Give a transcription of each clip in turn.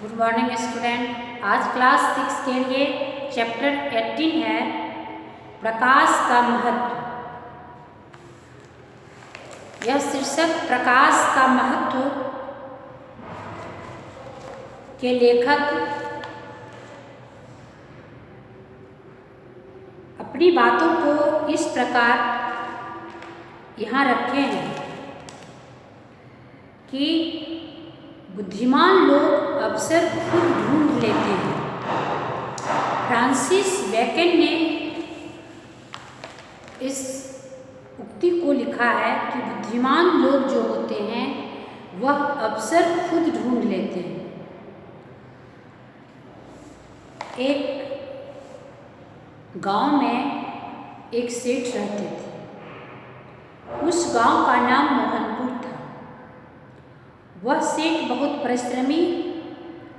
Good morning student. आज class 6 के लिए चैप्टर 18 है प्रकाश का महत्व। यह शीर्षक प्रकाश का महत्व के लेखक अपनी बातों को इस प्रकार यहाँ रखे हैं कि बुद्धिमान लोग अवसर खुद ढूंढ लेते हैं। फ्रांसिस बेकन ने इस उक्ति को लिखा है कि बुद्धिमान लोग जो होते हैं वह अवसर खुद ढूंढ लेते हैं। एक गांव में एक सेठ रहते थे। उस गांव का नाम मोहनपुर था। वह सेठ बहुत परिश्रमी,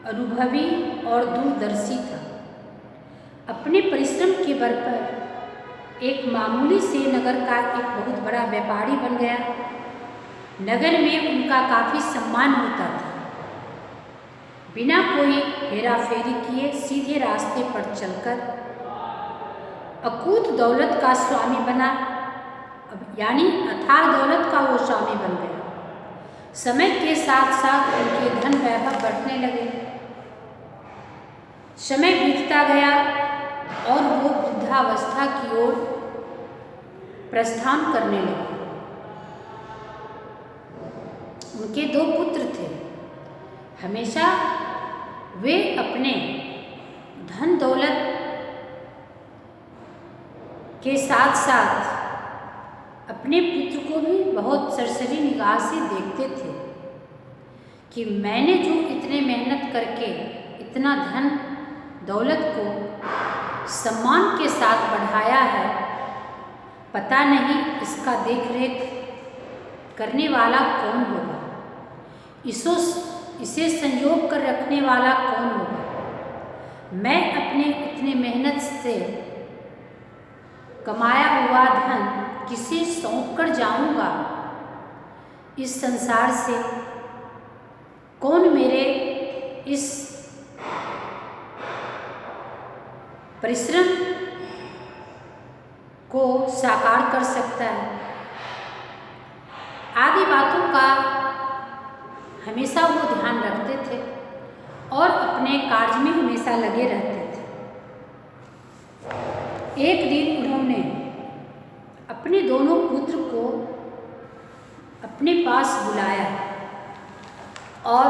अनुभवी और दूरदर्शी था। अपने परिश्रम के बल पर एक मामूली से नगर का एक बहुत बड़ा व्यापारी बन गया। नगर में उनका काफ़ी सम्मान होता था। बिना कोई हेराफेरी किए सीधे रास्ते पर चलकर अकूत दौलत का स्वामी बना, यानी अथाह दौलत का वो स्वामी बन गया। समय के साथ साथ उनके धन वैभव बढ़ने लगे। समय बीतता गया और वो वृद्धावस्था की ओर प्रस्थान करने लगे। उनके 2 पुत्र थे। हमेशा वे अपने धन दौलत के साथ साथ अपने पुत्र को भी बहुत सरसरी निगाह से देखते थे कि मैंने जो इतने मेहनत करके इतना धन दौलत को सम्मान के साथ बढ़ाया है, पता नहीं इसका देखरेख करने वाला कौन होगा, इसे संजो कर रखने वाला कौन होगा। मैं अपने इतने मेहनत से कमाया हुआ धन किसे सौंप कर जाऊंगा। इस संसार से कौन मेरे इस परिश्रम को साकार कर सकता है। आदि बातों का हमेशा वो ध्यान रखते थे और अपने कार्य में हमेशा लगे रहते थे। एक दिन उन्होंने अपने दोनों पुत्र को अपने पास बुलाया और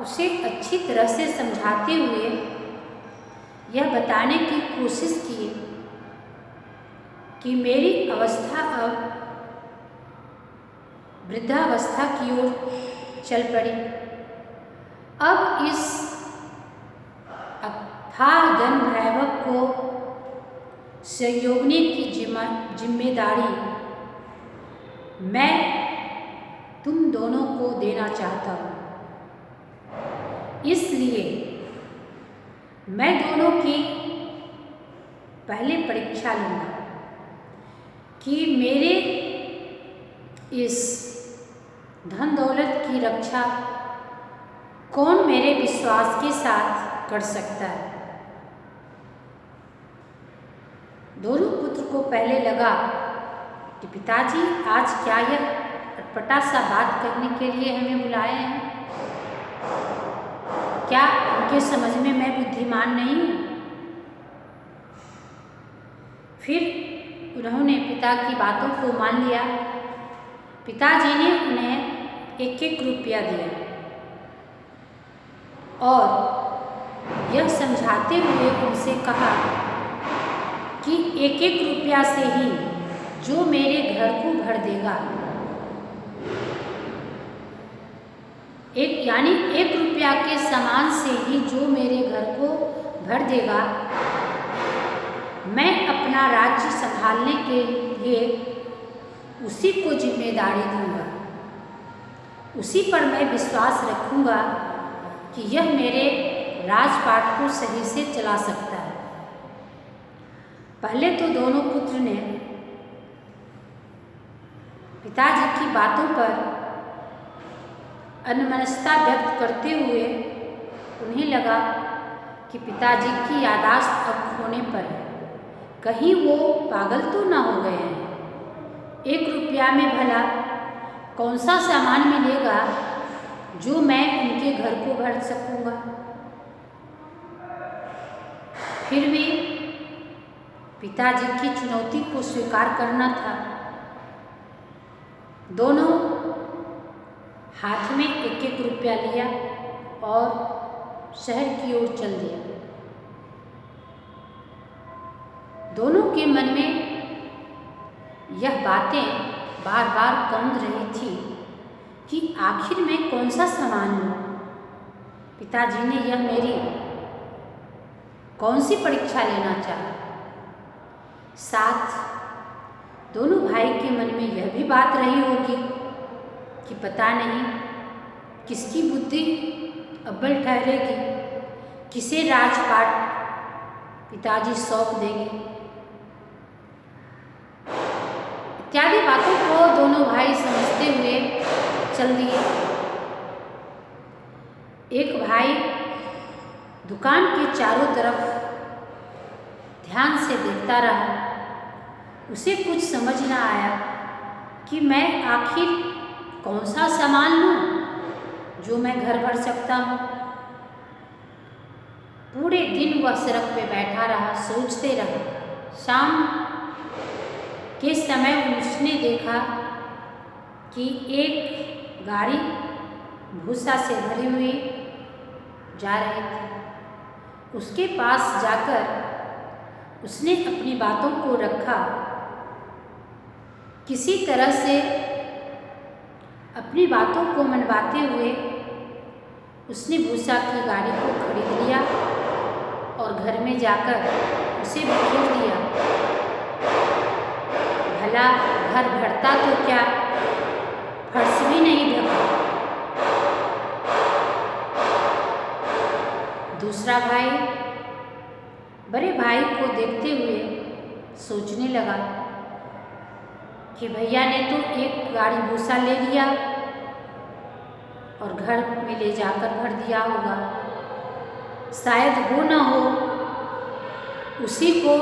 उसे अच्छी तरह से समझाते हुए यह बताने की कोशिश की कि मेरी अवस्था अब वृद्धावस्था की ओर चल पड़ी। अब इस अथाह धन वैभव को संयोगने की जिम्मेदारी मैं तुम दोनों को देना चाहता हूँ। इसलिए मैं दोनों की पहले परीक्षा लूँगा कि मेरे इस धन दौलत की रक्षा कौन मेरे विश्वास के साथ कर सकता है। दोनों पुत्र को पहले लगा कि पिताजी आज क्या यह अटपटा सा बात करने के लिए हमें बुलाए हैं। क्या उनके समझ में मैं बुद्धिमान नहीं हूँ। फिर उन्होंने पिता की बातों को मान लिया। पिताजी ने उन्हें 1-1 रुपया दिया और यह समझाते हुए उनसे कहा कि 1-1 रुपया से ही जो मेरे घर को भर देगा, यानी 1 रुपया के समान से ही जो मेरे घर को भर देगा, मैं अपना राज्य संभालने के लिए उसी को जिम्मेदारी दूंगा। उसी पर मैं विश्वास रखूंगा कि यह मेरे राजपाट को सही से चला सकता है। पहले तो दोनों पुत्र ने पिताजी की बातों पर अन्यमनस्कता व्यक्त करते हुए उन्हें लगा कि पिताजी की याददाश्त अब खोने पर है, कहीं वो पागल तो ना हो गए हैं। 1 रुपया में भला कौन सा सामान मिलेगा जो मैं उनके घर को भर सकूँगा। फिर भी पिताजी की चुनौती को स्वीकार करना था। दोनों हाथ में 1-1 रुपया लिया और शहर की ओर चल दिया। दोनों के मन में यह बातें बार बार कौंध रही थी कि आखिर मैं कौन सा सामान लूँ। पिताजी ने यह मेरी कौन सी परीक्षा लेना चाहा। साथ दोनों भाई के मन में यह भी बात रही होगी कि पता नहीं किसकी बुद्धि अव्वल ठहरेगी, किसे राजपाट पिताजी सौंप देंगे। इत्यादि बातों को दोनों भाई समझते हुए चल दिए। एक भाई दुकान के चारों तरफ ध्यान से देखता रहा। उसे कुछ समझ न आया कि मैं आखिर कौन सा सामान लूँ जो मैं घर भर सकता हूँ। पूरे दिन वह सड़क पे बैठा रहा, सोचते रहा। शाम के समय उसने देखा कि एक गाड़ी भूसा से भरी हुई जा रही थी। उसके पास जाकर उसने अपनी बातों को रखा। किसी तरह से अपनी बातों को मनवाते हुए उसने भूसा की गाड़ी को खरीद लिया और घर में जाकर उसे बिखेर दिया। भला घर भरता तो क्या, फर्श भी नहीं ढका। दूसरा भाई बड़े भाई को देखते हुए सोचने लगा कि भैया ने तो एक गाड़ी भूसा ले लिया और घर में ले जाकर भर दिया होगा। शायद हो न हो उसी को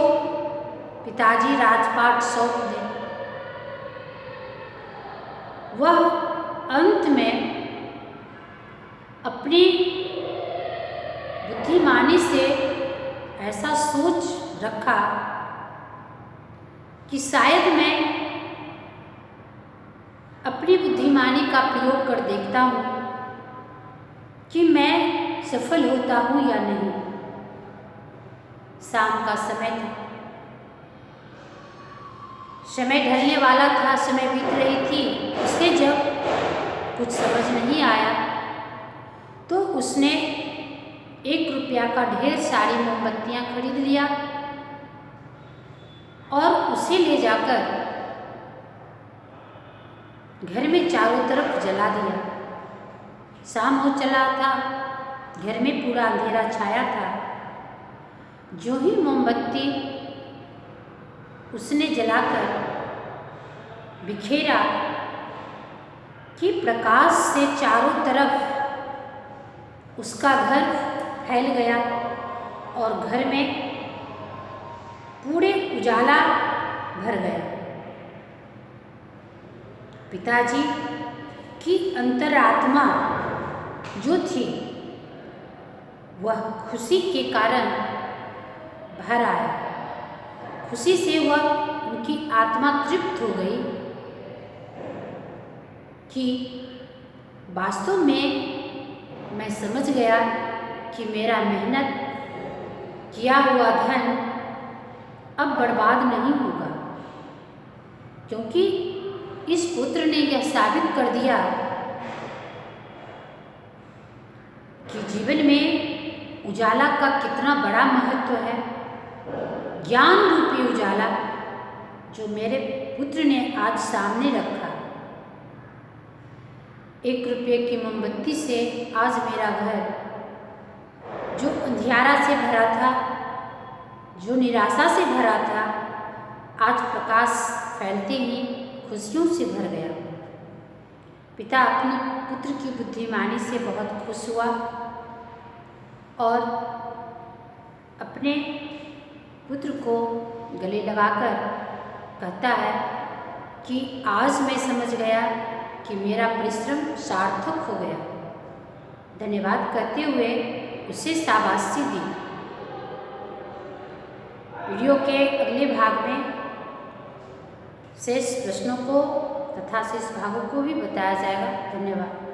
पिताजी राजपाट सौंप दें। वह अंत में अपनी बुद्धिमानी से ऐसा सोच रखा कि शायद मैं अपनी बुद्धिमानी का प्रयोग कर देखता हूँ कि मैं सफल होता हूँ या नहीं। शाम का समय था, समय ढलने वाला था, समय बीत रही थी। उसे जब कुछ समझ नहीं आया तो उसने 1 रुपया का ढेर सारी मोमबत्तियाँ खरीद लिया और उसे ले जाकर घर में चारों तरफ जला दिया। शाम हो चला था, घर में पूरा अंधेरा छाया था। जो ही मोमबत्ती उसने जलाकर बिखेरा कि प्रकाश से चारों तरफ उसका घर फैल गया और घर में पूरे उजाला भर गया। पिताजी की अंतरात्मा जो थी वह खुशी के कारण भर आया। खुशी से वह उनकी आत्मा तृप्त हो गई कि वास्तव में मैं समझ गया कि मेरा मेहनत किया हुआ धन अब बर्बाद नहीं होगा, क्योंकि इस पुत्र ने यह साबित कर दिया कि जीवन में उजाला का कितना बड़ा महत्व है। ज्ञान रूपी उजाला जो मेरे पुत्र ने आज सामने रखा। 1 रुपये की मोमबत्ती से आज मेरा घर जो अंधियारा से भरा था, जो निराशा से भरा था, आज प्रकाश फैलते ही खुशियों से भर गया। पिता अपने पुत्र की बुद्धिमानी से बहुत खुश हुआ और अपने पुत्र को गले लगाकर कहता है कि आज मैं समझ गया कि मेरा परिश्रम सार्थक हो गया। धन्यवाद करते हुए उसे शाबाशी दी। वीडियो के अगले भाग में शेष प्रश्नों को तथा शेष भागों को भी बताया जाएगा। धन्यवाद।